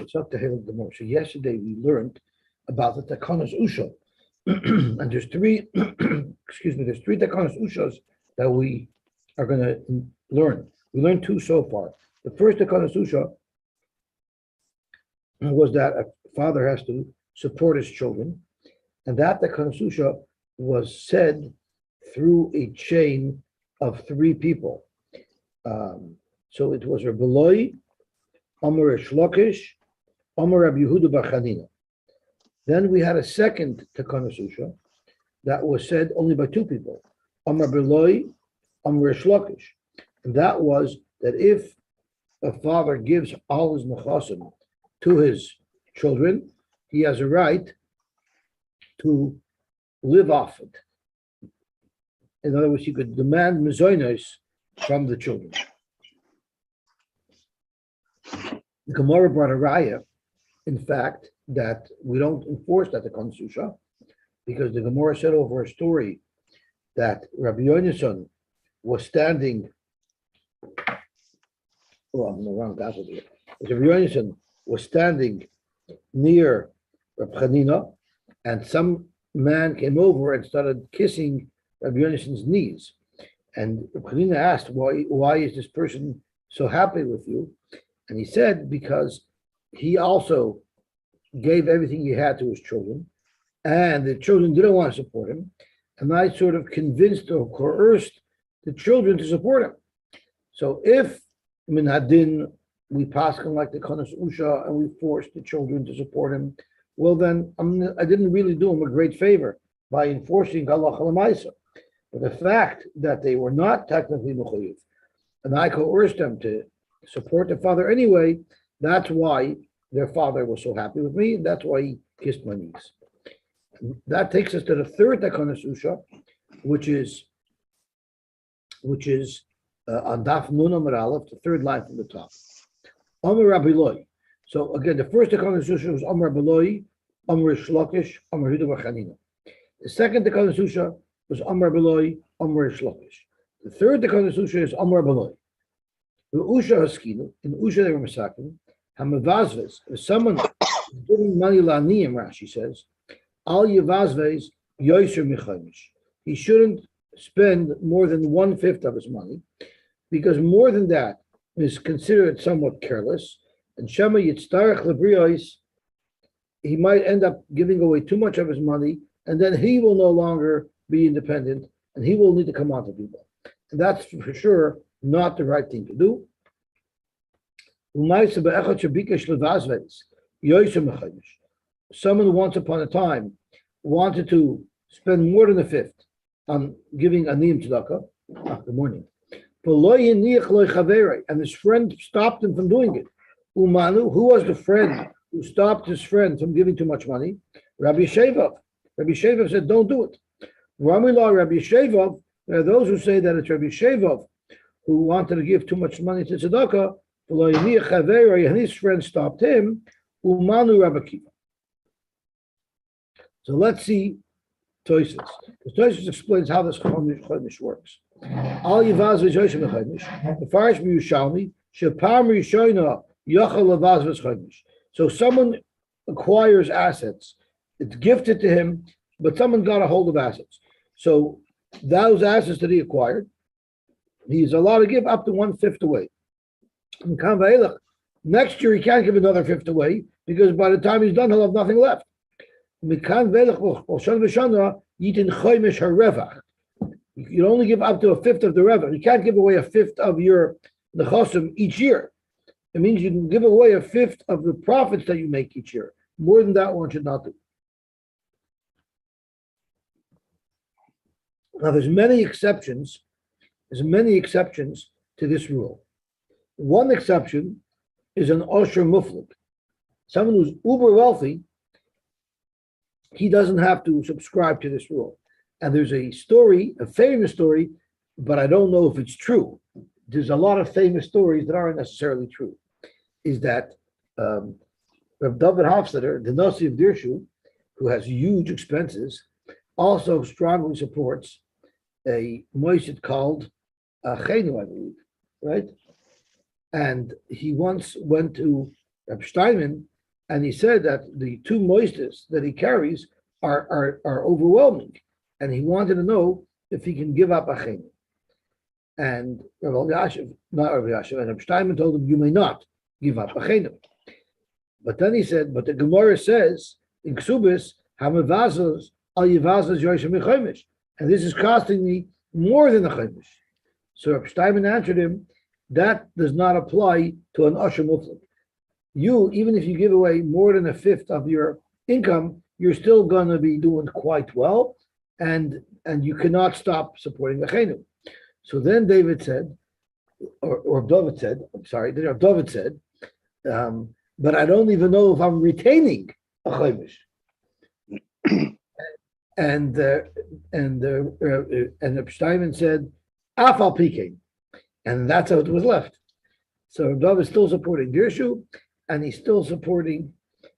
So yesterday we learned about the Takanos Usha. And there's three, there's three Takanos Ushas that we are going to learn. We learned two so far. The first Takanos Usha was that a father has to support his children. And that Takanos Usha was said through a chain of three people. So it was Rabbi Eloi, Amar Shlokish, Amar Rabbi Yehuda bar Chanina. Then we had a second Takanos Usha that was said only by two people, Amar Rabbi Eloi, Amar Shlokish. And that was that if a father gives all his nechasim to his children, he has a right to live off it. In other words, he could demand mezonos from the children. The Gemara brought a raya, in fact, that we don't enforce that the Konsusha, because the Gemara said over a story that Rabbi Yonason was standing. Oh, I'm in the wrong gospel here. Rabbi Yonason was standing near Rabbi Chanina, and some man came over and started kissing Rabbi Yonason's knees. And Rabbi Chanina asked, why is this person so happy with you? And he said, because he also gave everything he had to his children, and the children didn't want to support him. And I sort of convinced or coerced the children to support him. So if min hadin we pass him like the Konos Usha and we forced the children to support him, well then I didn't really do him a great favor by enforcing halacha l'maisa. But the fact that they were not technically mechuyev, and I coerced them to support their father anyway, that's why their father was so happy with me, and that's why he kissed my knees. And that takes us to the third Takanos Usha, which is on Daf Nun Amar Aleph, the third line from the top. Amar Rabbi Eloi. So again, the first Takanos Usha was Amar Rabbi Eloi, Amar Shlokish, Amar Yehuda bar Chanina. The second Takanos Usha was Amar Rabbi Eloi, Amar Shlokish. The third Takanos Usha is Amar Rabbi Eloi. The Usha Haskinu, in Usha they were masakin, Hamavazves, if someone is giving money la'aniyim, Rashi says, Al Yavazves Yosy Michaimish. He shouldn't spend more than 1/5 of his money, because more than that is considered somewhat careless. And Shema Yitztarech Lebrios, he might end up giving away too much of his money, and then he will no longer be independent, and he will need to come on to people. And that's for sure not the right thing to do. Someone once upon a time wanted to spend more than 1/5 on giving aniyim tzedakah. Good morning. And his friend stopped him from doing it. Umanu, who was the friend who stopped his friend from giving too much money? Rabbi Shevav. Rabbi Shevav said, don't do it. Ramila Rabbi Shevav, there are those who say that it's Rabbi Shevav who wanted to give too much money to tzedakah, and his friend stopped him. Umanu Rabbi Kiva. So let's see Tosis. Because Tosis explains how this Chodesh works. Al Yivaz v'Yosy Mechaimish. The Farish Miyushalmi Shepam Rishoina Yachal Lavaz v'Chodesh. So someone acquires assets. It's gifted to him, but someone got a hold of assets. So those assets that he acquired, he's allowed to give up to 1/5 away. Next year he can't give another 1/5 away, because by the time he's done, he'll have nothing left. You can only give up to 1/5 of the revach. You can't give away 1/5 of your nechasim each year. It means you can give away 1/5 of the profits that you make each year. More than that, one should not do. Now, there's many exceptions to this rule. One exception is an osher muflik. Someone who's uber wealthy, he doesn't have to subscribe to this rule. And there's a story, a famous story, but I don't know if it's true. There's a lot of famous stories that aren't necessarily true. Is that Rav David Hofstadter, the Nasi of Dirshu, who has huge expenses, also strongly supports a moiset called Chenu, I believe, right? And he once went to Reb Steinman and he said that the two moistus that he carries are overwhelming, and he wanted to know if he can give up achenu. And Rav Yashiv, not Rav Yashiv, and Rav Steinman told him, you may not give up achenu. But then he said, but the Gemara says in Kesubos, hamavazos al yivazos yoyshim mechomish, and this is costing me more than a chomish. So Rav Steinman answered him, that does not apply to an Asher Muflik. You, even if you give away more than a fifth of your income, you're still going to be doing quite well, and you cannot stop supporting the chenu. So then David said, or David said, I'm sorry, then David said, but I don't even know if I'm retaining a chomish. And Steinman said, Afal Pikein. And that's how it was left. So David is still supporting Dirshu, and he's still supporting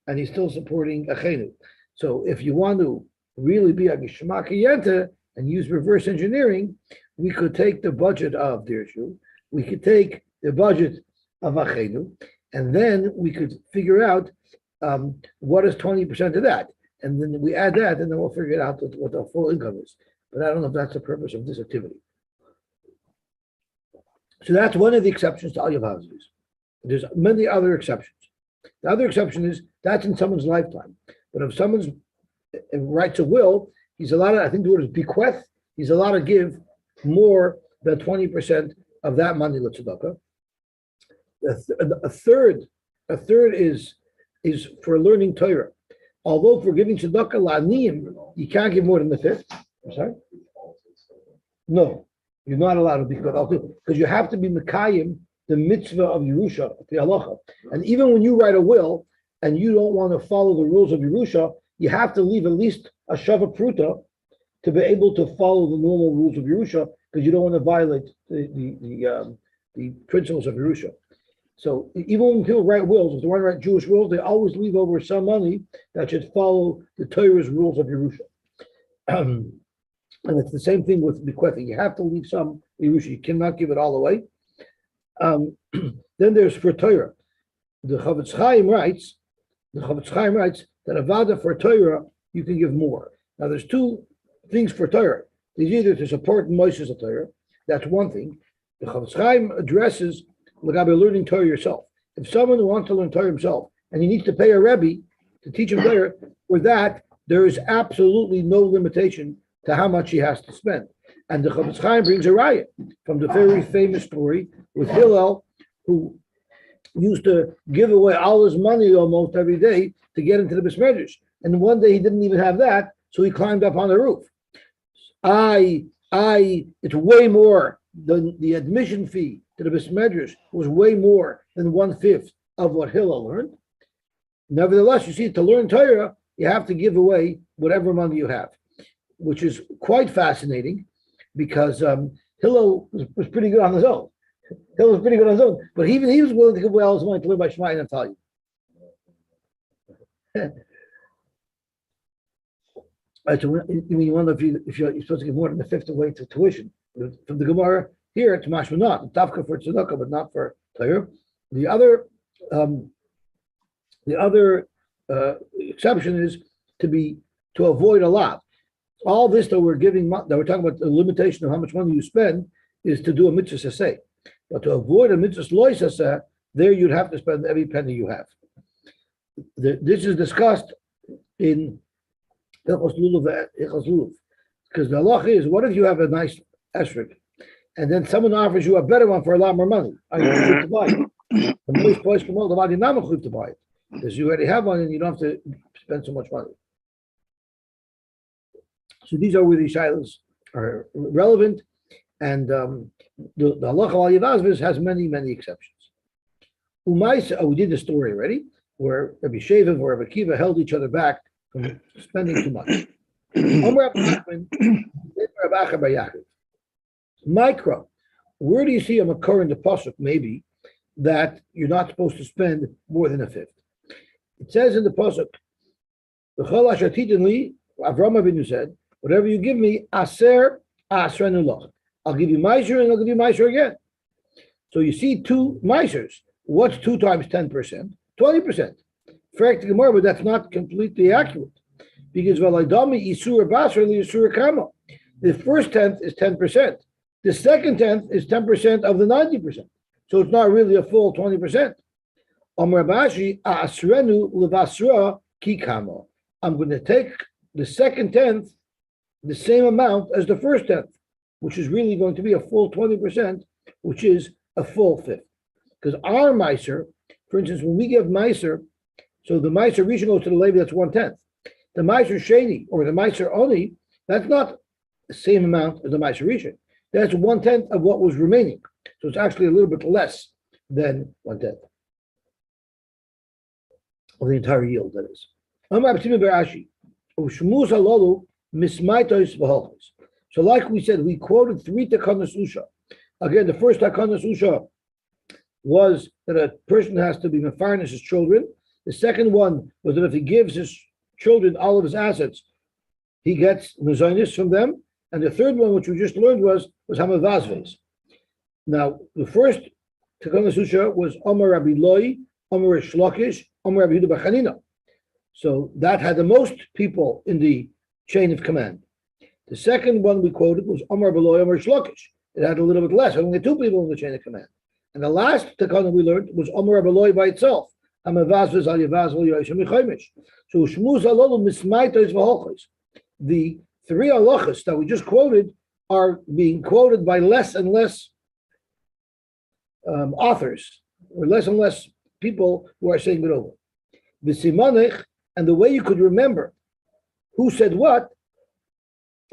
Achenu. So if you want to really be a Gishmak Yenta and use reverse engineering, we could take the budget of Dirshu, we could take the budget of Achenu, and then we could figure out what is 20% of that. And then we add that, and then we'll figure out what the full income is. But I don't know if that's the purpose of this activity. So that's one of the exceptions to Al Yavazis. There's many other exceptions. The other exception is that's in someone's lifetime. But if someone's writes a will, he's allowed to, I think the word is bequeath, he's allowed to give more than 20% of that money to tzedakah. A third is for learning Torah. Although for giving tzedakah la'aniyim, you can't give more than the fifth. I'm sorry? No. You're not allowed to be because you have to be Mekayim, the mitzvah of Yerusha, the halacha. And even when you write a will and you don't want to follow the rules of Yerusha, you have to leave at least a shava pruta to be able to follow the normal rules of Yerusha, because you don't want to violate the principles of Yerusha. So even when people write wills, if they want to write Jewish wills, they always leave over some money that should follow the Torah's rules of Yerusha. And it's the same thing with bequeathing. You have to leave some Yerusha. You cannot give it all away. Then there's for Torah. The Chavetz Chaim writes that avada for Torah, you can give more. Now there's two things for Torah. There's either to support Moshe's Torah, that's one thing. The Chavetz Chaim addresses learning Torah yourself. If someone who wants to learn Torah himself and he needs to pay a Rebbe to teach him Torah, for that there is absolutely no limitation to how much he has to spend. And the Chavetz Chaim brings a riot from the very famous story with Hillel, who used to give away all his money almost every day to get into the Beis Medrash. And one day he didn't even have that, so he climbed up on the roof. It's way more than the admission fee to the Beis Medrash was way more than 1/5 of what Hillel learned. Nevertheless, you see, to learn Torah, you have to give away whatever money you have, which is quite fascinating, because Hillel was pretty good on his own. But even he was willing to give away all his money to learn by Shema and Natalia. Right, so when you wonder if you're supposed to give more than the fifth away to tuition, from the Gemara here, it's mashma not, tafka for tzedakah, but not for Torah. The other exception is to avoid a lot. All this that we're talking about the limitation of how much money you spend is to do a mitzvah saseh. But to avoid a mitzvah loy saseh, there you'd have to spend every penny you have. This is discussed in Hilchos Lulav, because the halacha is, what if you have a nice esrog, and then someone offers you a better one for a lot more money? Are you going to buy it? The most place from all the body not to buy it, because you already have one and you don't have to spend so much money. So these are where the shilas are relevant, and the halacha al yivazvis has many exceptions. We did the story already, where Rabbi Sheviv or Rabbi Akiva held each other back from spending too much. Micro, where do you see a makor in the pasuk maybe that you're not supposed to spend more than a fifth? It says in the pasuk, "V'chol asher titun Avraham Avinu said, whatever you give me, aser asrenu loch. I'll give you meiser and I'll give you meiser again." So you see two meisers. What's 2 times 10%? 20%. Fact Gemara, but that's not completely accurate. Because Valaydami Isur Basra Isur Kama. The first tenth is 10%. The second tenth is 10% of the 90%. So it's not really a full 20%. Amar Bashi Asrenu Levasra Kikama. I'm going to take the second tenth, the same amount as the first tenth, which is really going to be a full 20%, which is a full fifth. Because our miser, for instance, when we give miser, so the miser Rishon goes to the Levi, that's 1/10. The miser Sheni or the miser Oni, that's not the same amount as the miser Rishon. That's 1/10 of what was remaining. So it's actually a little bit less than 1/10 of the entire yield, that is. So like we said, we quoted 3 takanas usha. Again, the first takanas usha was that a person has to be mefarnes his children. The second one was that if he gives his children all of his assets, he gets mezainis from them. And the third one, which we just learned, was hamavazves. Now, the first takanas usha was Amar Rabbi Loi, Amar Shlokish, Amar Rabbi Yehuda Bachanina. So that had the most people in the chain of command. The second one we quoted was Amar Beloy, Amar Shlokish. It had a little bit less, only 2 people in the chain of command. And the last takana we learned was Amar Beloy by itself. So the 3 halachas that we just quoted are being quoted by less and less authors, or less and less people who are saying it over. The simanech, and the way you could remember who said what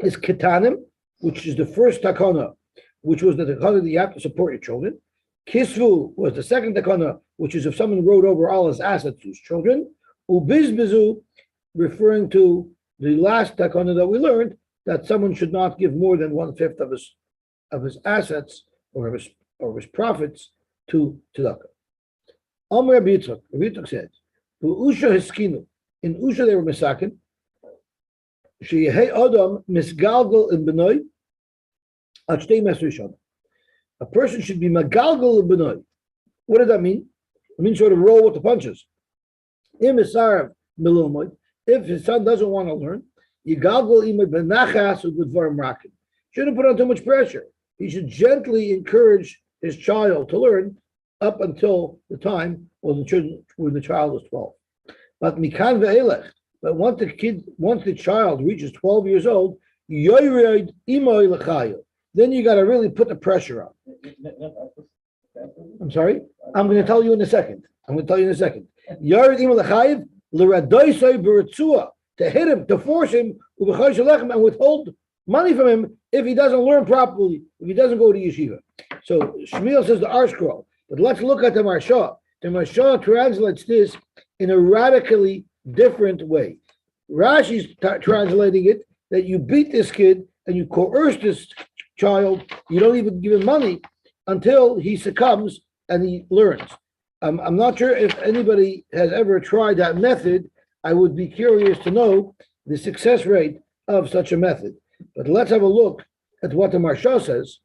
is ketanim, which is the first takana, which was the takana that you have to support your children. Kisvu was the second takana, which is if someone wrote over all his assets to his children. Ubizbizu, referring to the last takana that we learned, that someone should not give more than 1/5 of his assets or his profits to tzedakah. Amar Rabbi Yitzchak said, "Usha hiskinu." In Usha they were misakin. Sheyehei adam misgalgal in benoi at shtei mesri shana. A person should be magalgal in benoi. What does that mean? It means sort of roll with the punches. If his son doesn't want to learn, yigalgal imay benachas udvarim rakim. Shouldn't put on too much pressure. He should gently encourage his child to learn up until the time when the child is 12. But mikan ve'elech, but once the child reaches 12 years old, yoyred imoy lechayo. Then you got to really put the pressure on. I'm sorry. I'm going to tell you in a second. Yoyred imoy lechayo l'radoisay b'ritzua, to hit him, to force him, and withhold money from him if he doesn't learn properly, if he doesn't go to yeshiva. So Shmuel says the Arshkral, but let's look at the Marsha. The Marsha translates this in a radically different way. Rashi's translating it that you beat this kid and you coerce this child. You don't even give him money until he succumbs and he learns. I'm not sure if anybody has ever tried that method. I would be curious to know the success rate of such a method. But let's have a look at what the Marsha says.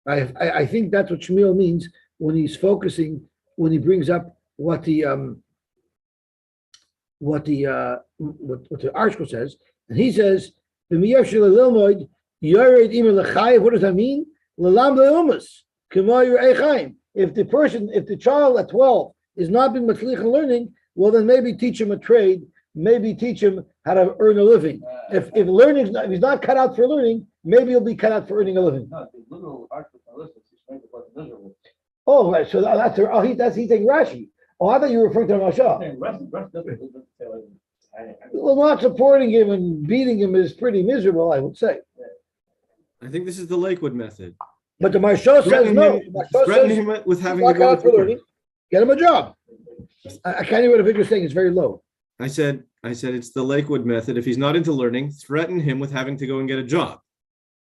I think that's what Shmuel means when he's focusing, when he brings up what the article says, and he says, what does that mean? If the child at 12 is not being matzlich in learning, well then maybe teach him a trade, maybe teach him how to earn a living. If he's not cut out for learning, maybe he'll be cut out for earning a living. No, the literal article miserable. Oh, right. So he's saying Rashi. Oh, I thought you were referring to Moshe. Well, not supporting him and beating him is pretty miserable, I would say. I think this is the Lakewood method. But the Marsha says no. Threaten him with having to go for learning. Get him a job. I can't even figure saying it's very low. I said it's the Lakewood method. If he's not into learning, threaten him with having to go and get a job.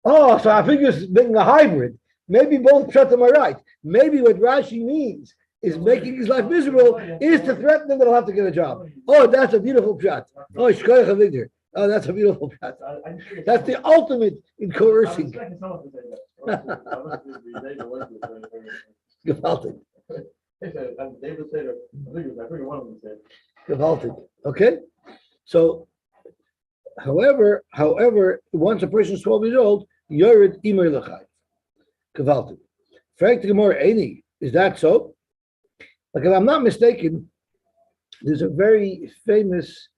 Oh, so I figure it's making a hybrid. Maybe both pshatim are right. Maybe what Rashi means is making his life miserable is to threaten him that he'll have to get a job. Oh, that's a beautiful pshat. Oh, shkoyach avigdor. Oh, that's a beautiful pshat. That's the ultimate in coercing. Gewaltig. David said, I forget one of them said, Gewaltig. Okay? So, however, once a person is 12 years old, Yored Imay Lachai. Gewaltig. Fragt the Gemara, Eini, is that so? Like, if I'm not mistaken, there's a very famous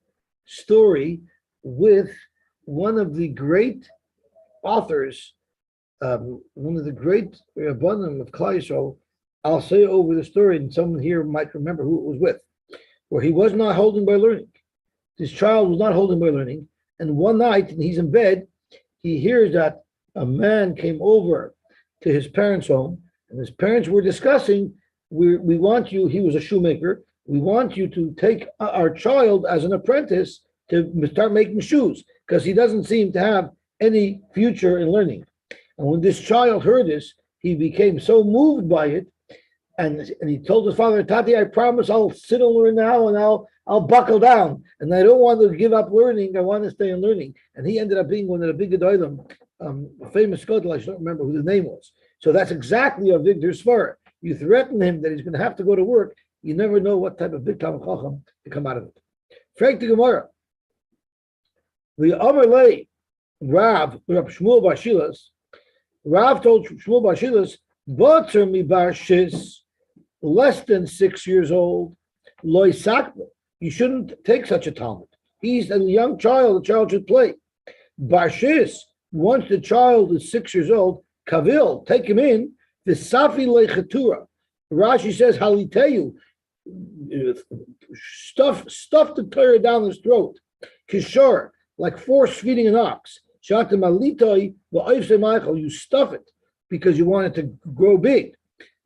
story with one of the great authors, one of the great Rabbanim of Klal Yisrael. I'll say over the story, and someone here might remember who it was with, where he was not holding by learning. This child was not holding by learning, and one night, and he's in bed, he hears that a man came over to his parents' home, and his parents were discussing, we want you, he was a shoemaker, we want you to take our child as an apprentice to start making shoes, because he doesn't seem to have any future in learning. And when this child heard this, he became so moved by it, and he told his father, Tati, I promise I'll sit and learn now, and I'll buckle down, and I don't want to give up learning, I want to stay in learning. And he ended up being one of the big Gedolim, a famous Gadol, I don't remember who the name was. So that's exactly a Vigdor Svar. You threaten him that he's going to have to go to work, you never know what type of big Talmud Chacham to come out of it. Frank the Gemara. The Amarlei Rav Shmuel Bar Shilas, Rav told Shmuel Bar Shilas, Botzer mi bar shis, less than 6 years old, loy sakba. You shouldn't take such a Talmud. He's a young child, the child should play. Bar shis, once the child is 6 years old, kavil, take him in, the safi lechatura. Rashi says, haliteyu, stuff the Torah down his throat. Kishor, like force feeding an ox. You stuff it because you want it to grow big.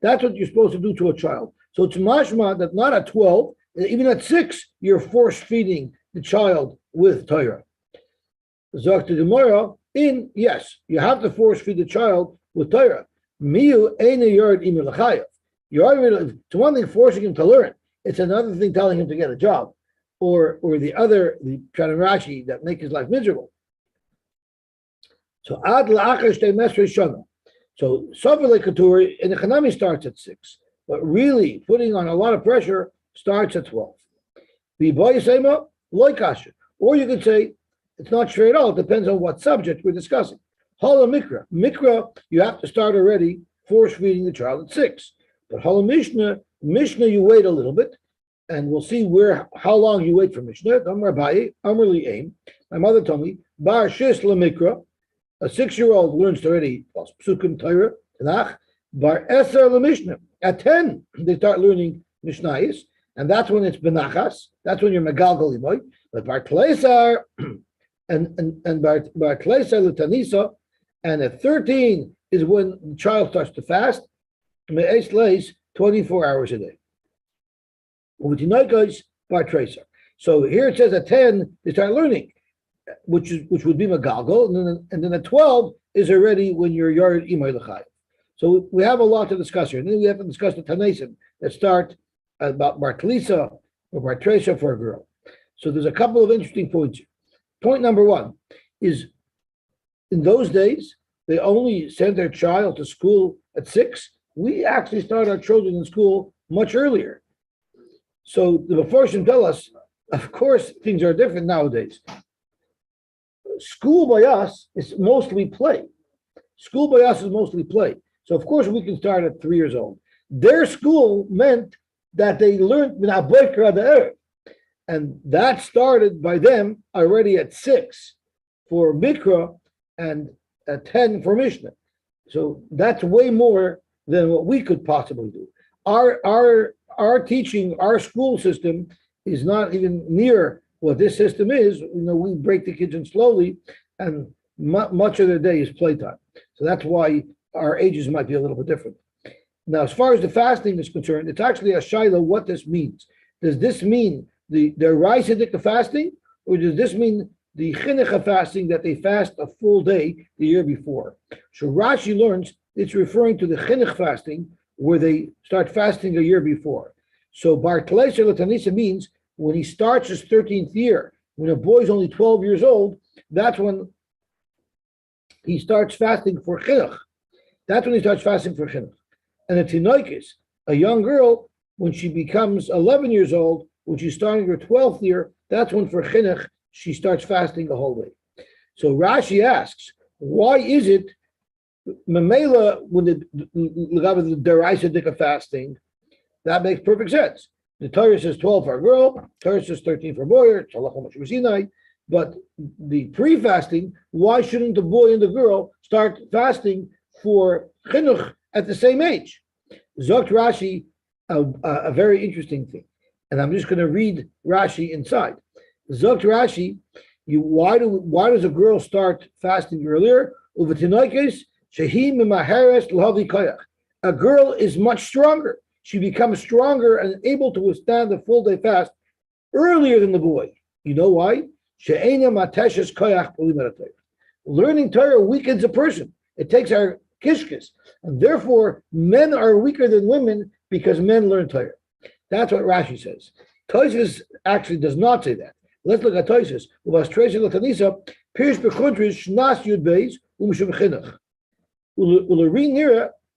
That's what you're supposed to do to a child. So it's mashma that not at 12, even at 6, you're force feeding the child with Torah. Zok to Gemara, yes, you have to force feed the child with Torah. Miu eina yard imelachayev. It's one thing forcing him to learn. It's another thing telling him to get a job, or the Pshat Rashi that make his life miserable. So ad la'achar shtei mesrei shana. So Sofer Lekatur in the Chanami starts at 6, but really putting on a lot of pressure starts at 12. V'boy loikasha, or you could say it's not sure at all. It depends on what subject we're discussing. Hala mikra, you have to start already force feeding the child at 6. But Hala Mishnah, you wait a little bit, and we'll see how long you wait for Mishnah. Amar Abaye, Amar Li Aim. My mother told me, Bar Shis LaMikra, a 6-year-old learns already Psukim Torah, Tanakh. Bar Eser LaMishnah. At 10, they start learning Mishnayos, and that's when it's Benachas. That's when you're Megalgal Limoy. But Bar Tleisar and Bar Tleisar L'Tanisa, and at 13 is when the child starts to fast. Me'es Leis, 24 hours a day. So here it says at 10 they start learning, which would be Megalgal, and then at 12 is already when you're Yard Imay L'Chai. So we have a lot to discuss here. And then we have to discuss the Tanaisim that start about Bar Klisa or Bar Tresha for a girl. So there's a couple of interesting points here. Point number 1 is, in those days, they only sent their child to school at 6. We actually start our children in school much earlier. So the Mefarshim tell us, of course, things are different nowadays. School by us is mostly play. School by us is mostly play. So of course we can start at 3 years old. Their school meant that they learned Min HaBoker Ad Ha'erev, and that started by them already at 6 for Mikra and at 10 for Mishnah. So that's way more than what we could possibly do. Our teaching, our school system is not even near what this system is. We break the kids in slowly, and much of their day is playtime. So that's why our ages might be a little bit different. Now, as far as the fasting is concerned, it's actually a shaila what this means. Does this mean the Raisidik fasting, or does this mean the Chinuch fasting that they fast a full day the year before? So Rashi learns it's referring to the Chinuch fasting where they start fasting a year before. So Bar Tleisar L'Tanisa means when he starts his 13th year, when a boy's only 12 years old, that's when he starts fasting for Chinuch. That's when he starts fasting for Chinuch. And a Tinoikis, a young girl, when she becomes 11 years old, when she's starting her 12th year, that's when for chinuch she starts fasting a whole day. So Rashi asks, why is it Mamela when the deraisa dika fasting? That makes perfect sense. The Torah says 12 for a girl, Torah says 13 for a boy, it's halacha Moshe Sinai. But the pre-fasting, why shouldn't the boy and the girl start fasting for chinuch at the same age? Zokt Rashi, a very interesting thing, and I'm just going to read Rashi inside. Zokt Rashi, why does a girl start fasting earlier? A girl is much stronger. She becomes stronger and able to withstand a full day fast earlier than the boy. You know why? Learning Torah weakens a person. It takes our kishkis. And therefore, men are weaker than women because men learn Torah. That's what Rashi says. Tosfos actually does not say that. Let's look at Tosfos.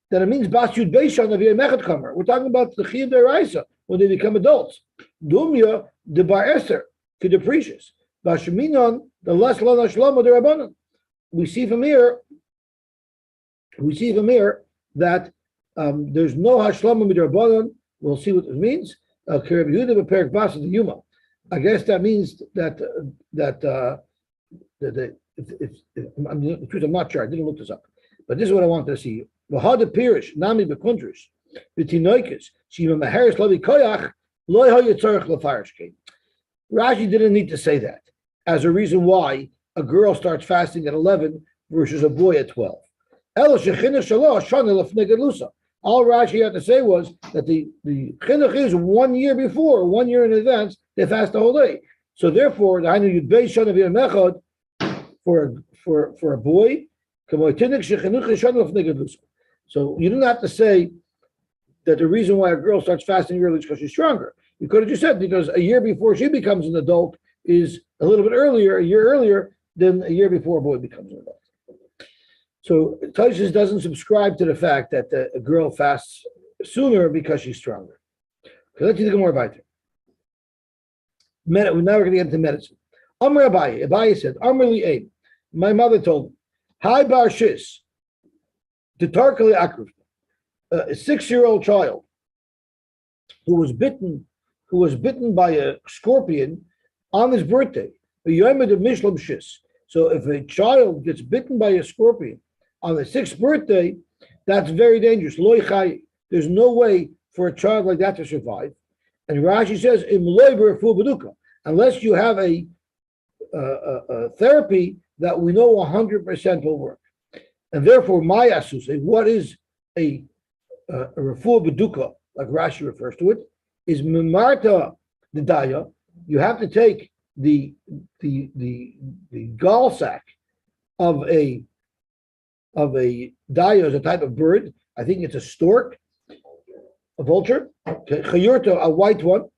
That it means Bas Yud Beishan of Yemechet Kamer. We're talking about the Chiyuv Deraisa when they become adults. Dumya the Bar Eser for the precious. Bashminon the less Lana Shlomo the Rabbanon. We see from here that there's no Hashlama with Rabbanon. We'll see what it means. Kereb Yehuda b'Perek Bas of the Yuma. I guess that means that I'm not sure. I didn't look this up, but this is what I wanted to see. V'had pirish nami b'kundrish v'tinoikis shiva maheres lavi koyach loy hayatzarich lefarishkein. Rashi didn't need to say that as a reason why a girl starts fasting at 11 versus a boy at 12. All Rashi had to say was that the chinuch is 1 year before, 1 year in advance, they fast the whole day. So therefore, the Hainu Yud Beis Shana V'Yamechad for a boy, so you don't have to say that the reason why a girl starts fasting early is because she's stronger. You could have just said because a year before she becomes an adult is a little bit earlier, a year earlier than a year before a boy becomes an adult. So Tosfos doesn't subscribe to the fact that a girl fasts sooner because she's stronger. So let's think more about it. Now we're going to get into medicine. Amr Abaye said, Amr Li, my mother told me, Hi Bar Shis, a 6-year-old child who was bitten by a scorpion on his birthday. So if a child gets bitten by a scorpion on the 6th birthday, that's very dangerous. There's no way for a child like that to survive. And Rashi says, unless you have a therapy that we know 100% will work. And therefore, my asuse, what is a refuah beduka, like Rashi refers to it, is mimarta the daya. You have to take the gall sack of a daya is a type of bird. I think it's a stork, a vulture, chayurta, a white one,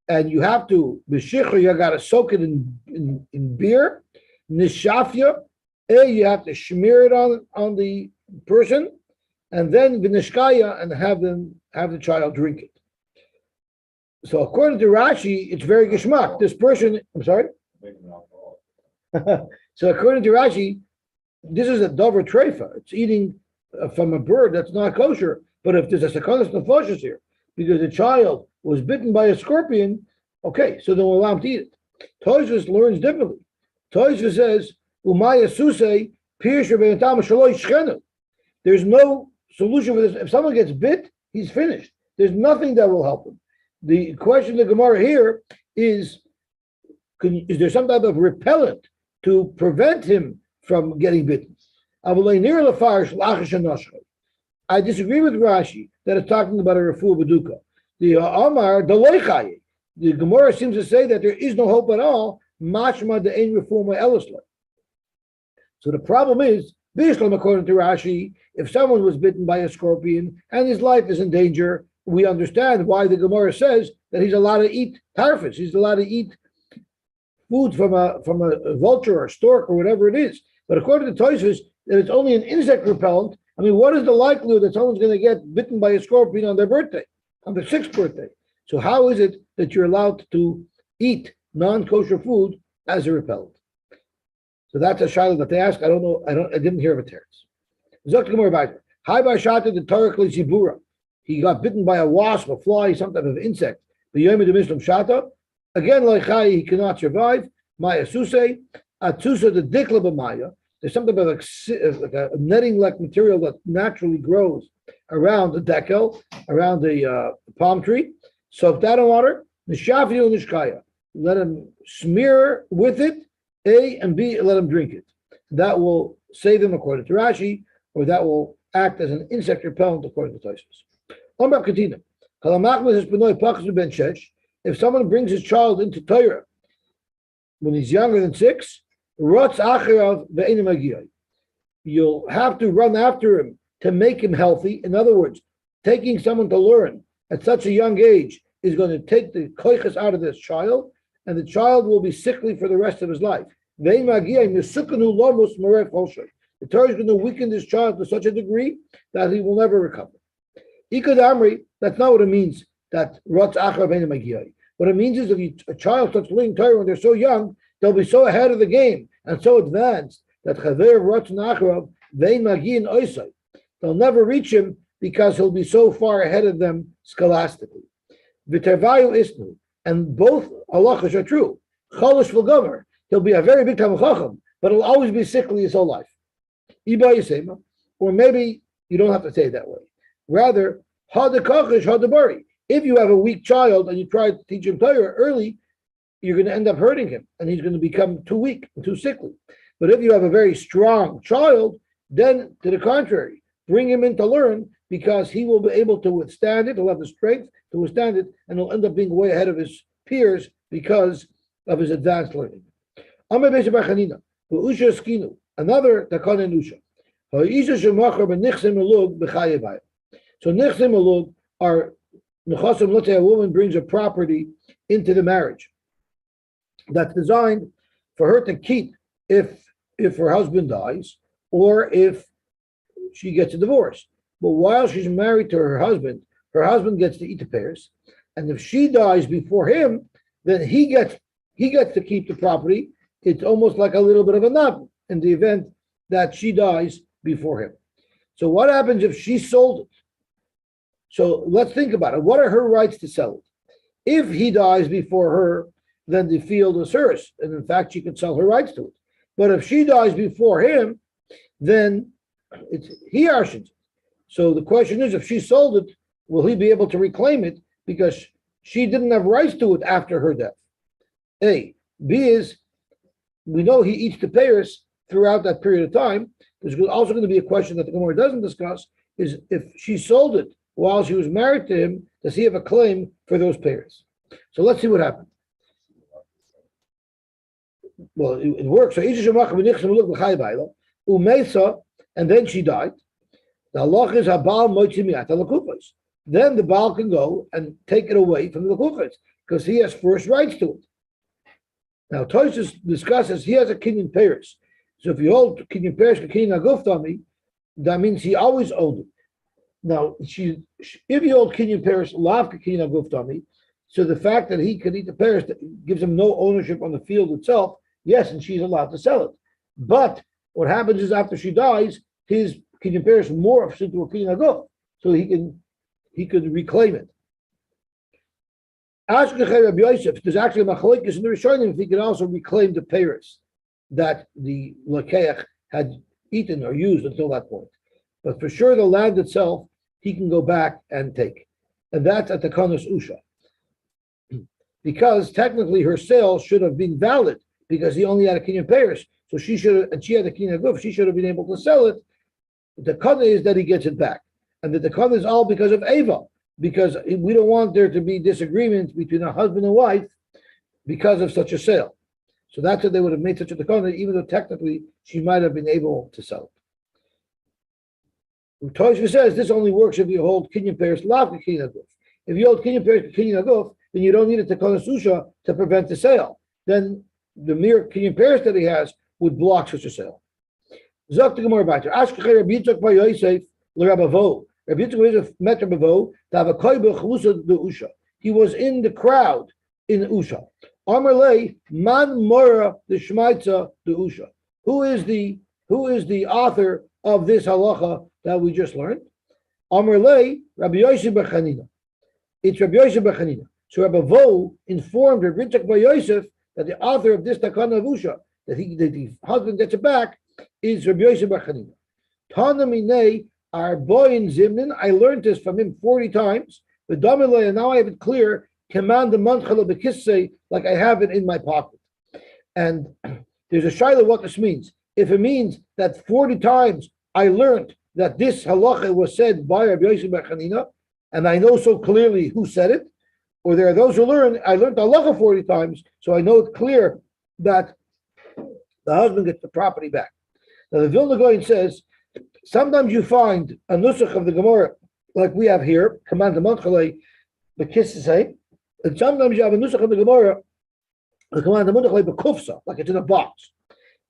and you have to b'shichur. You got to soak it in beer. Nishafya, you have to smear it on the person, and then v'nishkaya, and have the child drink it. So according to Rashi, it's very geshmak. This person, I'm sorry. So according to Rashi, this is a dover treifa. It's eating from a bird that's not kosher. But if there's a sakanas nefashos here, because the child was bitten by a scorpion, okay, so then we'll allow him to eat it. Tosfos learns differently. Tosfos says, "Umaya susei pirush v'entam shaloi shchenu." There's no solution for this. If someone gets bit, he's finished. There's nothing that will help him. The question of the Gemara here is there some type of repellent to prevent him from getting bitten? I disagree with Rashi that it's talking about a refuah beduka. The Amar, the Gemara seems to say that there is no hope at all. Mashma the ein refuah elisla. So the problem is, according to Rashi, if someone was bitten by a scorpion and his life is in danger, we understand why the Gemara says that he's allowed to eat tarfus. He's allowed to eat food from a vulture or stork or whatever it is. But according to Tosfos, that it's only an insect repellent. I mean, what is the likelihood that someone's going to get bitten by a scorpion on their birthday, on their 6th birthday? So how is it that you're allowed to eat non-kosher food as a repellent? So that's a shaila that they ask. I don't know. I didn't hear of a teretz. Zok Gemara Biter. Hi by Shata the Torah Zibura. He got bitten by a wasp, a fly, some type of insect. The Yom the Mishlam Shata. Again, like Chai, he cannot survive. Maya Suse. Atsusa the Dikla B'Maya. There's something about like a netting-like material that naturally grows around the dekel, around the palm tree. Soak that in water. Nishafiyu Nishkaya. Let him smear with it. A and B, let him drink it. That will save him according to Rashi, or that will act as an insect repellent according to Tosfos. Omar Katina. If someone brings his child into Torah when he's younger than 6, you'll have to run after him to make him healthy. In other words, taking someone to learn at such a young age is going to take the koiches out of this child, and the child will be sickly for the rest of his life. The Torah is going to weaken this child to such a degree that he will never recover. That's not what it means. That what it means is if a child starts learning Torah when they're so young, they'll be so ahead of the game and so advanced that they'll never reach him because he'll be so far ahead of them scholastically. And both halachas are true. Cholish v'gomer. He'll be a very big Talmid Chacham, but he'll always be sickly his whole life. Or maybe you don't have to say it that way. Rather, hadakachish hadabari. If you have a weak child and you try to teach him Torah early, you're going to end up hurting him, and he's going to become too weak and too sickly. But if you have a very strong child, then to the contrary, bring him in to learn, because he will be able to withstand it. He'll have the strength to withstand it, and he'll end up being way ahead of his peers because of his advanced learning. Another takana nusha. So nichsim elug are nechasim. Let's say a woman brings a property into the marriage that's designed for her to keep if her husband dies or if she gets a divorce. But while she's married to her husband gets to eat the pears, and if she dies before him, then he gets to keep the property. It's almost like a little bit of a nut in the event that she dies before him. So what happens if she sold it? So let's think about it. What are her rights to sell it? If he dies before her, then the field is hers, and in fact, she can sell her rights to it. But if she dies before him, then he arsons it. So the question is, if she sold it, will he be able to reclaim it because she didn't have rights to it after her death? A. B is, we know he eats the pears throughout that period of time. There's also going to be a question that the Gemara doesn't discuss, is if she sold it while she was married to him, does he have a claim for those pears? So let's see what happened. Well, it works. So and then she died. The halach is habal moitzimiat alakufos. Then the baal can go and take it away from the lakufos because he has first rights to it. Now Tosfos discusses he has a kinyan pears. So if you hold kinyan pears kinyan aguftami, that means he always owned it. Now if you hold kinyan pears lav kinyan aguftami, so the fact that he can eat the pears gives him no ownership on the field itself. Yes, and she's allowed to sell it. But what happens is after she dies, his kinyan pears morphs into a kinyan aguf, so he could reclaim it. There's actually a machlokes in the Rishonim if he can also reclaim the pears that the lakeach had eaten or used until that point. But for sure, the land itself, he can go back and take. And that's at the Kanos Usha. Because technically her sale should have been valid because he only had a kinyan pears. So she had a kinyan aguf, she should have been able to sell it. The kana is that he gets it back. And the kana is all because of Ava, because we don't want there to be disagreements between a husband and wife because of such a sale. So that's why they would have made such a takana, even though technically she might have been able to sell it. Tosfos says this only works if you hold kinyan pears lav kinyan aguf. If you hold kinyan pears kinyan aguf, then you don't need a takana susha to prevent the sale. Then the mere kinyan pears that he has would block such a sale. Zok the Gemara back. Ashkechei Rabbi Yitzchak bar Yosef l'Rabavo. Rabbi Yitzchak met Rabavo to have a koybe chalusa de usha. he was in the crowd in Usha. Amarle man mora the shmaitza the Usha. Who is the author of this halacha that we just learned? Amarle Rabbi Yosy bar Chanina. It's Rabbi Yosy bar Chanina. So Rabbi Vo informed Rabbi Yitzchak bar Yosef that the author of this takana of Usha, that the husband gets it back, is Rabbi Yosy bar Chanina. Tana minei our boy in Zimnin. I learned this from him 40 times. But and now I have it clear. Command the manchala bekissei, like I have it in my pocket. And there's a shaila what this means. If it means that 40 times I learned that this halacha was said by Rabbi Yosy bar Chanina, and I know so clearly who said it, or there are those who I learned halacha 40 times, so I know it's clear that the husband gets the property back. Now the Vilna Gaon says, sometimes you find a nusach of the Gemara, like we have here, command the manchala bekissei, and sometimes you have a nusach of the Gemara, the command the manchala bekufsa, like it's in a box.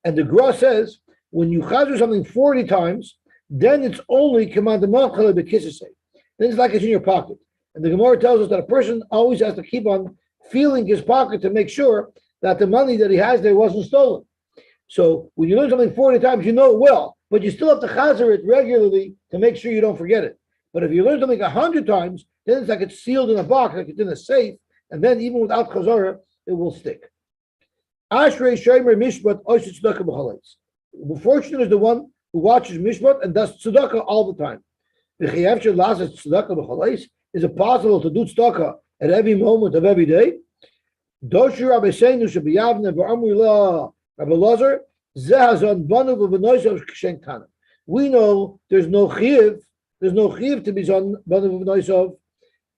And the Gra says, when you chazer something 40 times, then it's only command the manchala bekissei. Then it's like it's in your pocket. And the Gemara tells us that a person always has to keep on feeling his pocket to make sure that the money that he has there wasn't stolen. So when you learn something 40 times, you know it well, but you still have to chazer it regularly to make sure you don't forget it. But if you learn something 100 times, then it's like it's sealed in a box, like it's in a safe, and then even without chazara, it will stick. Ashrei Shomer Mishpat Oshit Tzedakah B'Chaletz. Fortunate is the one who watches Mishpat and does tzedakah all the time. Is it possible to do tzedakah at every moment of every day? Doshu Rabbi Seinu Shabiyavne V'Amri La Rabbi Lazar Zehazon Banu V'Venoisav Kshen Kana. We know there's no chiyuv to be zon Banu V'Venoisav,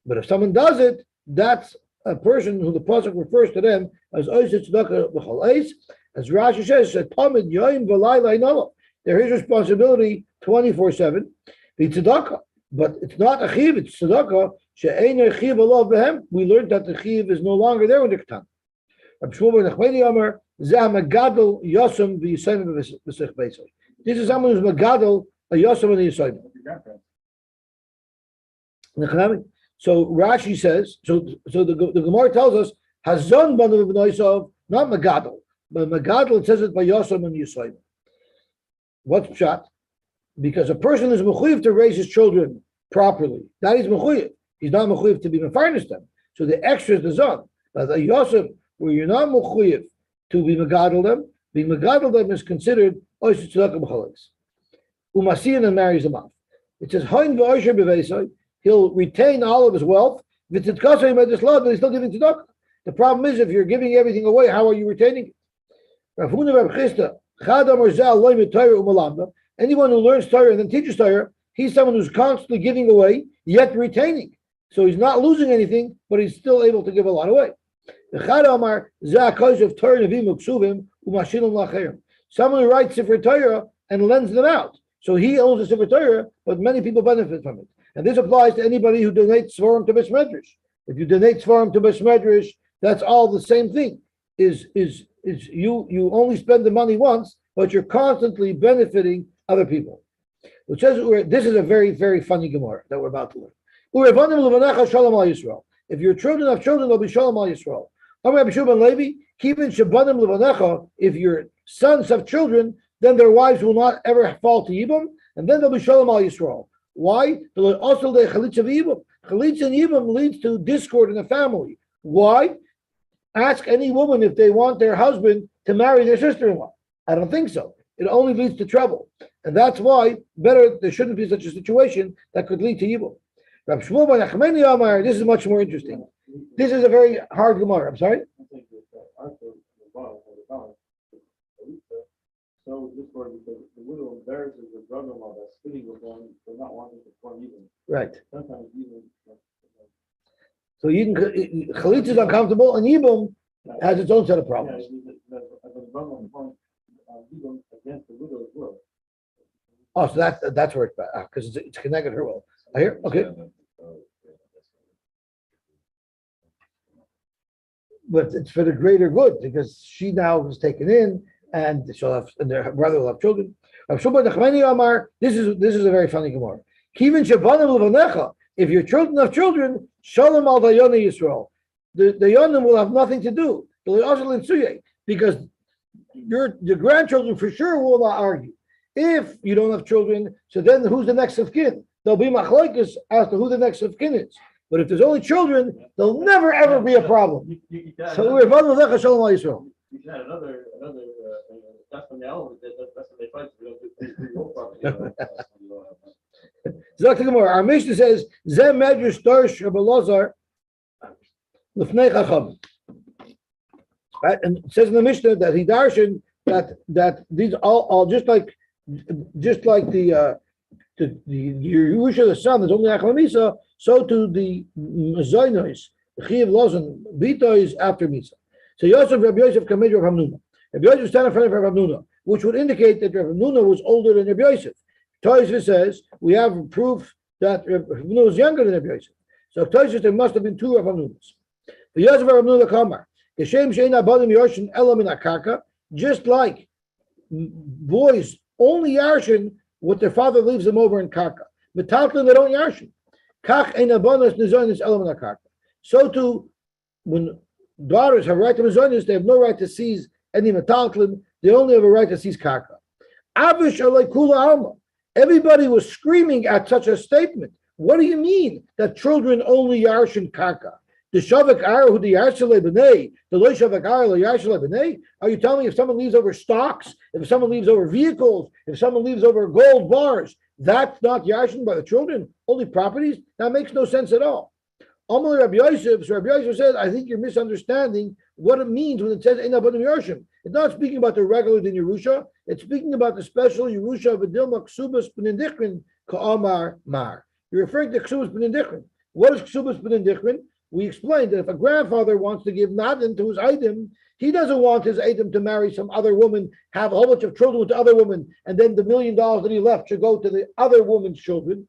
but if someone does it, that's a person who the pasuk refers to them as Oishet Tzedakah B'Chaleis, as Rashi says, Tamid Yoim V'Layla Inolo. They're his responsibility 24/7. The tzedakah, but it's not a chiv, it's tzedakah. She'ein chiv alav behem. We learned that the chiv is no longer there in the Ketan. Rabbi Shmuel bar Nachmani Amar Zeh Magadol Yosem v'Yisayim v'Sech Beisay. This is someone who's Magadol a Yosem and Yisayim. So Rashi says, so the Gemara tells us Hazon Banu v'Noisav, not Magadol, but Magadol, it says it by Yosem and Yisayim. What's pshat? Because a person is mechuyev to raise his children properly. That is mechuyev. He's not mechuyev to be mefarnes them. So the extra is the zon. But the Yosef, where you're not mechuyev to be megadol them, being megadol them is considered oishet tzedakah b'chaleis. Umasiyan and marries them off. It says hain v'osher b'veisai. He'll retain all of his wealth. V'titkasei medislah, but he's still giving tzedakah. The problem is if you're giving everything away, how are you retaining it? Rav Huna Rav Chisda Chadam or Zal loy mitayr umalamba. Anyone who learns Torah and then teaches Torah, he's someone who's constantly giving away, yet retaining. So he's not losing anything, but he's still able to give a lot away. Someone who writes Sefer Torah and lends them out. So he owns the Sefer Torah, but many people benefit from it. And this applies to anybody who donates Svarim to Beis Medrash. If you donate Svarim to Beis Medrash, that's all the same thing. Is you only spend the money once, but you're constantly benefiting other people. Which says this is a very, very funny Gemara that we're about to learn. If your children have children, they'll be Shalom al Yisrael. If your sons have children, then their wives will not ever fall to Yibam, and then they'll be Shalom al Yisrael. Why? Also the Chalitza v'Yibam. Chalitza and Yibam leads to discord in the family. Why? Ask any woman if they want their husband to marry their sister-in-law. I don't think so. It only leads to trouble. And that's why there shouldn't be such a situation that could lead to evil. Rabbi Shmuel bar Nachmani Amar, this is much more interesting. This is a very hard Gemara. I'm sorry? So this word, because the widow embarrasses the brother-in-law that's sitting with them for not wanting to form even. Right. Sometimes even. So Chalitza is uncomfortable, and Yibum has its own set of problems. Against the widow as well. Oh, so that's where it's bad, because it's connected her will. I hear? Okay. But it's for the greater good, because she now is taken in, and her brother will have children. This is a very funny Gemara. If your children have children, Shalom al Dayana Yisrael. The Yonim will have nothing to do. Because your grandchildren for sure will not argue. If you don't have children, so then who's the next of kin? There'll be machlokes as to who the next of kin is. But if there's only children, there'll never ever be a problem. So we're Shalom al Yisrael. You can add another that's when they fight. Zok the Gemara. Our Mishnah says, "Zeh medrash Darsh Rabbi Elazar l'fnei Chacham." Right, and it says in the Mishnah that he darshan that these all just like the Yerusha the son is only Achla Misa, so to the Zaynos, the Chiyav Lozan Bita is after Misa. So Yosef Rabbi Yosef Kamid Rav Hamnuna. Rabbi Yosef stand in front of Rav Hamnuna, which would indicate that Rav Hamnuna was older than Rabbi Yosef. Tosfos says we have proof that Rav Hamnuna was younger than Rabbi Yosef. So Tosfos there must have been two Rav Hamnunas. The Yosef Rav Hamnuna Kamar, Geshem Sheina Badim Yorshin Elam in Akarka, just like boys only yarshin what their father leaves them over in Karka. Metaltlin they don't yarshin. Kach Eina Banas Nizonis Elam in Akarka. So too, when daughters have right to Mizonis, they have no right to seize any metaltlin. They only have a right to seize karka. Avish alei kula alma. Everybody was screaming at such a statement. What do you mean that children only yarshin karka? The shavak ar who the yarshale b'nei, the loy shavak ar lo yarshale b'nei. Are you telling me if someone leaves over stocks, if someone leaves over vehicles, if someone leaves over gold bars, that's not yarshin by the children? Only properties? That makes no sense at all. Amal Rabbi Yosef, so Rabbi Yosef says, I think you're misunderstanding what it means when it says Eina Badim Yarshim. It's not speaking about the regular din Yerusha, it's speaking about the special Yerusha of Dilma Kesubos B'Nindichrin Ka'amar Mar. You're referring to Kesubos B'Nindichrin. What is Kesubos B'Nindichrin? We explained that if a grandfather wants to give Nadin to his item, he doesn't want his item to marry some other woman, have a whole bunch of children with the other woman, and then the $1 million that he left should go to the other woman's children.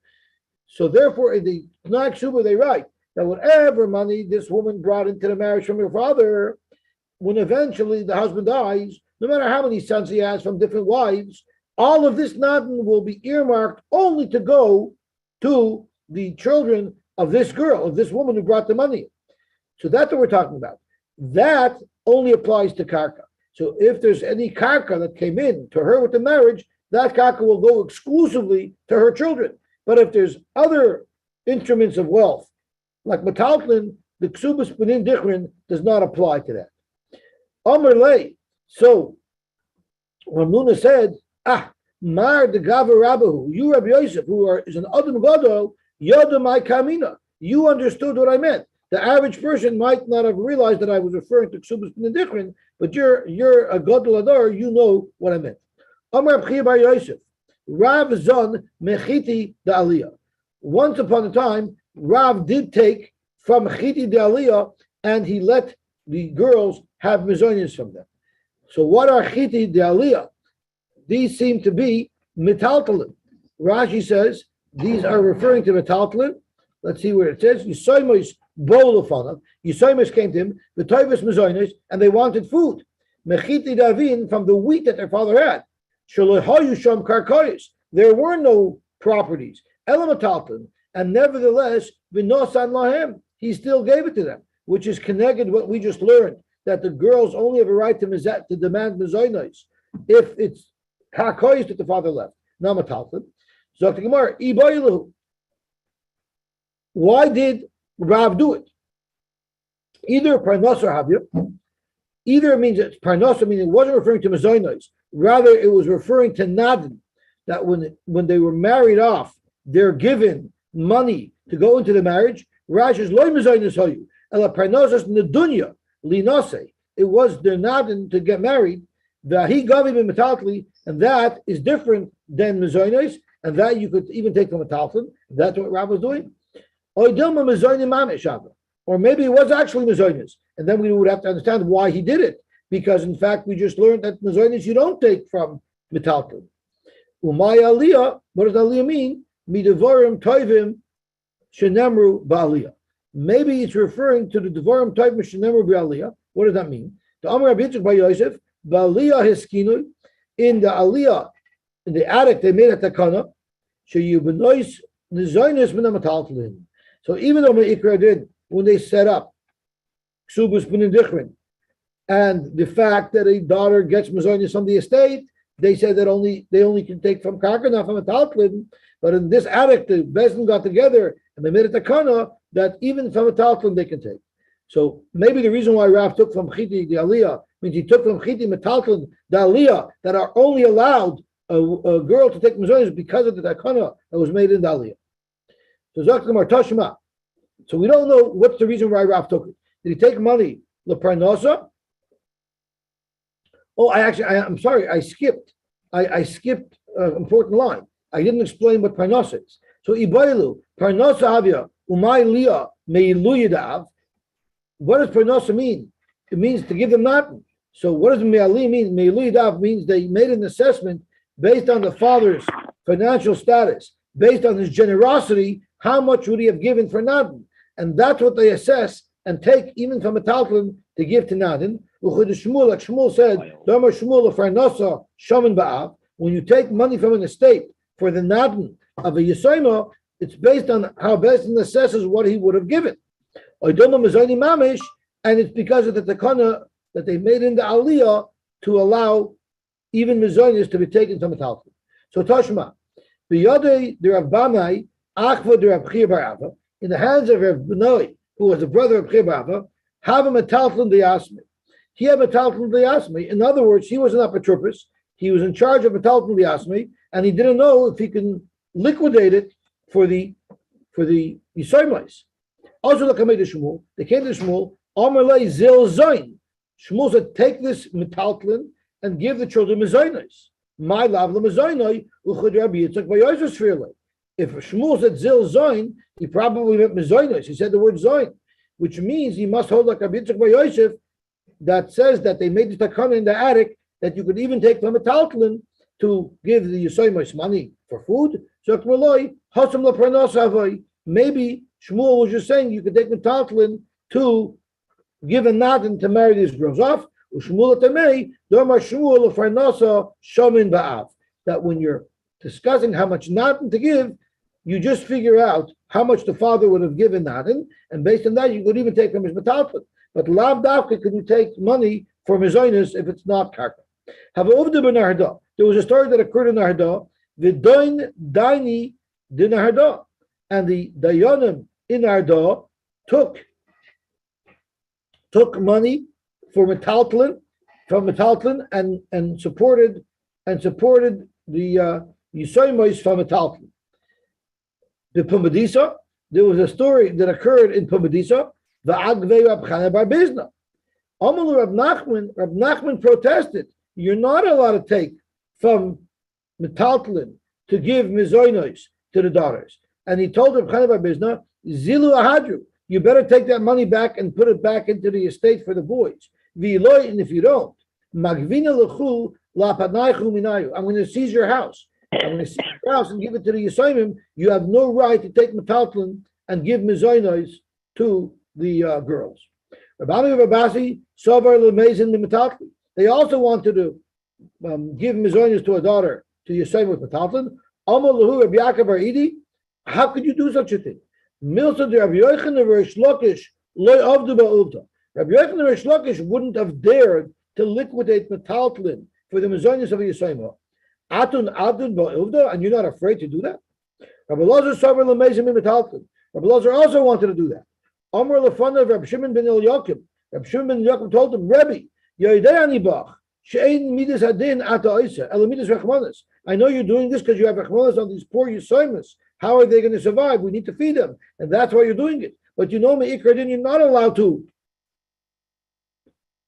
So therefore, in the Tanakh Kesubah, they write that whatever money this woman brought into the marriage from her father, when eventually the husband dies, no matter how many sons he has from different wives, all of this nadin will be earmarked only to go to the children of this girl, of this woman who brought the money. So that's what we're talking about. That only applies to karka. So if there's any karka that came in to her with the marriage, that karka will go exclusively to her children. But if there's other instruments of wealth, like metaltlin, the Kesubos B'Nindichrin does not apply to that. Amar lei. So Ramuna said, Mar de Gava Rabbahu, you Rabbi Yosef, is an Adam Gadol, Yoda my Kamina. You understood what I meant. The average person might not have realized that I was referring to Kesubos B'Nindichrin, but you're a Gadol Adar, you know what I meant. Amar B'chia Bar Yosef, Rav Zon Mechiti da Aliyah. Once upon a time, Rav did take from Chiti de Aliyah, and he let the girls have mezonias from them. So what are Chiti de Aliyah? These seem to be metaltalin. Rashi says these are referring to metaltalin. Let's see where it says. Yisoimos bolofanav. Yisoimos came to him, the toivus mezonias, and they wanted food. Mechiti davin, from the wheat that their father had. Shalohayu sham karkois. There were no properties. Elamataltin. And nevertheless, v'nosan lahem, he still gave it to them, which is connected what we just learned, that the girls only have a right to demand mezonos if it's hakoyis that the father left. Namatalton. Zok the Gemara, iboilu. Why did Rav do it? Either parnos or havya. Either it means it's parnos, meaning it wasn't referring to mezonos. Rather, it was referring to nadin, that when they were married off, they're given money to go into the marriage. Rashi's loy mezainis hoyu ela parnosas nedunya linose. It was their nadin to get married. Vahi gavi b'metaltli, and that is different than mezainis, and that you could even take from metaltlin. That's what Rav was doing. Or maybe it was actually mezainis, and then we would have to understand why he did it, because in fact we just learned that mezainis you don't take from metaltlin. Umay aliyah. What does aliyah mean? Midevarim toivim shenemru ba'aliyah. Maybe it's referring to the devarim toivim shenemru ba'aliyah. What does that mean? The Amar Rabbi Yitzchak by Yosef ba'aliyah hiskinu, in the aliyah, in the attic they made a takana sheyubenois nizonis minametaltlin, So even though Me'ikra did, when they set up Kesubos B'nin Dichrin, and the fact that a daughter gets Mazonis from the estate, they said that they only can take from Karka, not from a Taltlin. But in this attic, the Bezdin got together and they made a takana that even from a Taltlin they can take. So maybe the reason why Rav took from Chiti the Aliyah means he took from Chiti Metaltlin the Aliyah that are only allowed a girl to take Mazonis because of the takana that was made in the Aliyah. So Zakhamar Tashma. So we don't know what's the reason why Rav took it. Did he take money leparnosa? Oh, I'm sorry, I skipped an important line. I didn't explain what parnosa is. So Ibailu, parnosa avia, umay liya meiluyidav. What does parnosa mean? It means to give them nothing. So what does me'ali mean? Meiluyidav means they made an assessment based on the father's financial status, based on his generosity, how much would he have given for nothing? And that's what they assess and take even from a taltlin to give to Nadin. Like Shmuel said, when you take money from an estate for the Nadin of a Yosayma, it's based on how Bezdin assesses what he would have given. And it's because of the takana that they made in the Aliyah to allow even Mizonis to be taken from a taltlin. So Tashma, the Rav Banai, Achva the Rav Chia Barava, in the hands of Rav Benoi, who was the brother of Chia Barava, have him a taltlin the Yasmi. He had a taltlin the Yasmi. In other words, he was an apotropos. He was in charge of a taltlin the Yasmi, and he didn't know if he can liquidate it for the Yisoymais. Also, they came to Shmuel. Amalei zil zayin. Shmuel said, "Take this metaltlin and give the children mezainos. My lavla mezainoi uchad Rabbi Yitzchak v'Yosy sfirle." If Shmuel said zil zayin, he probably meant mezainos. He said the word zayin, which means he must hold like Rabbi Yitzchak v'Yosy, that says that they made the takana in the attic that you could even take from a taltlin to give the Yisoymos money for food. So maybe Shmuel was just saying you could take the taltlin to give a nadin to marry these girls off. That when you're discussing how much nadin to give, you just figure out how much the father would have given nadin, and based on that, you could even take from his metaltlin. But lav davka could you take money for mizonis if it's not karka. Have there was a story that occurred in Narda, Vidoin Daini din Narda, and the Dayanim in Narda took money for metaltlin from metaltlin and supported the Yisoymos from metaltlin. The Commodities, there was a story that occurred in Commodities. The Agvei Rab Chana bar Bizna. Amalu Rab Nachman protested. You're not allowed to take from metaltlin to give mizoinos to the daughters. And he told Rab Chana bar Bizna, Zilu Ahadru, you better take that money back and put it back into the estate for the boys. V'iloi, and if you don't, Magvina lechu lapanaychu minayu. I'm going to seize your house. I'm going to seize your house and give it to the Yisayimim. You have no right to take metaltlin and give mizoinos to the girls. Rabbi Rabasi Sovar Lemezin the metaltlin. They also wanted to give mizoinos to a daughter to Yisayim with metaltlin. Amal lehu Rabbi Yaakov bar Idi. How could you do such a thing? Milsa de Rabbi Yochanan and Reish Lakish loy avdu ba'ulta. Rabbi Yochanan and Reish Lakish wouldn't have dared to liquidate metaltlin for the mizonos of a Yisayim. Atun ba'ulta, and you're not afraid to do that? Rabbi Lazar Sovar Lemezin metaltlin. Rabbi Lazar also wanted to do that. Amr lefana of Rabbi Shimon ben Eliakim. Rabbi Shimon ben Eliakim told him, Rebbe, Yoidei Anibach, She'ein midas hadin ata oisa, ela midas rechmanas. I know you're doing this because you have rechmanas on these poor Yisoymas. How are they going to survive? We need to feed them, and that's why you're doing it. But you know, me'ikra din, you're not allowed to.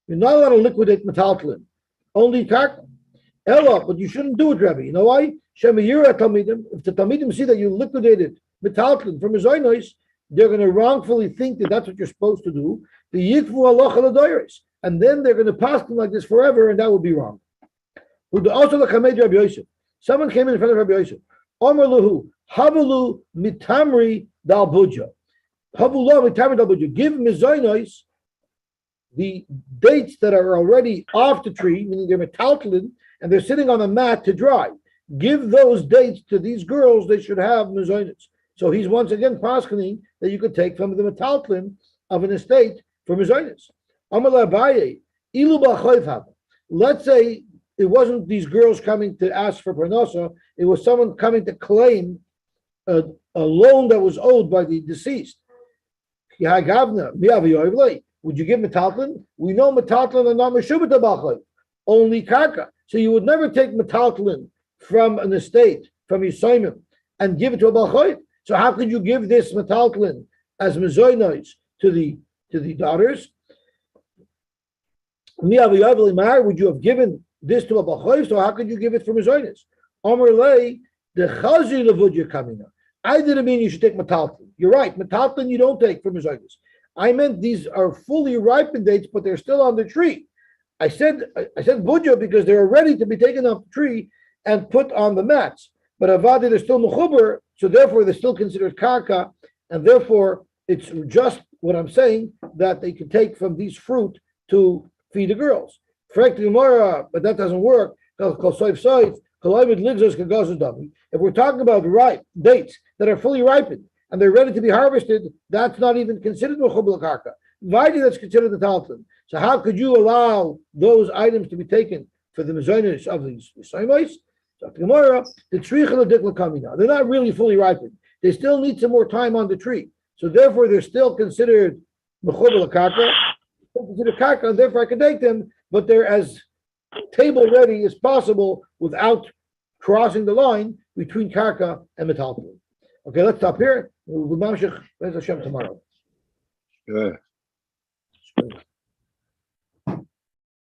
You're not allowed to liquidate metaltlin. Only karka. Ella, but you shouldn't do it, Rebbe. You know why? Shemayira talmidim. If the talmidim see that you liquidated metaltlin from his oinois, they're going to wrongfully think that that's what you're supposed to do. The yikvu halacha l'doyres, and then they're going to pass them like this forever, and that would be wrong. Also, someone came in front of Rabbi Yosef. Omer luhu havalu mitamri dal budja. Havulu mitamri dal budja. Give mizoinos the dates that are already off the tree, meaning they're metaltlin, and they're sitting on a mat to dry. Give those dates to these girls. They should have mizoinos. So he's once again poskening that you could take from the metaltlin of an estate from his owners. Let's say it wasn't these girls coming to ask for parnasa, it was someone coming to claim a loan that was owed by the deceased. Would you give metaltlin? We know metaltlin are not meshubata b'achay, only karka. So you would never take metaltlin from an estate, from Yisayim, and give it to a b'achay. So how could you give this metaltlin as mezoinos to the daughters? Would you have given this to a b'achay? So how could you give it for mezoinos? Omer lei the chazi levudya kamina. I didn't mean you should take metaltlin. You're right, metaltlin you don't take from mezoinos. I meant these are fully ripened dates, but they're still on the tree. I said budya because they're ready to be taken off the tree and put on the mats. But avadi they're still mechuber, so therefore they're still considered karka, and therefore it's just what I'm saying that they can take from these fruit to feed the girls. But that doesn't work. If we're talking about ripe dates that are fully ripened and they're ready to be harvested, that's not even considered mechubel karka. Vaydi, that's considered the talton. So how could you allow those items to be taken for the mezonos of these saimais? So the Gemara, the trichel adikla kamina. They're not really fully ripened. They still need some more time on the tree. So therefore, they're still considered mechubel karka. Considered karka, and therefore I can take them, but they're as table ready as possible without crossing the line between karka and metalton. Okay, let's stop here. We'll be mamshich Bez Hashem tomorrow. Yeah.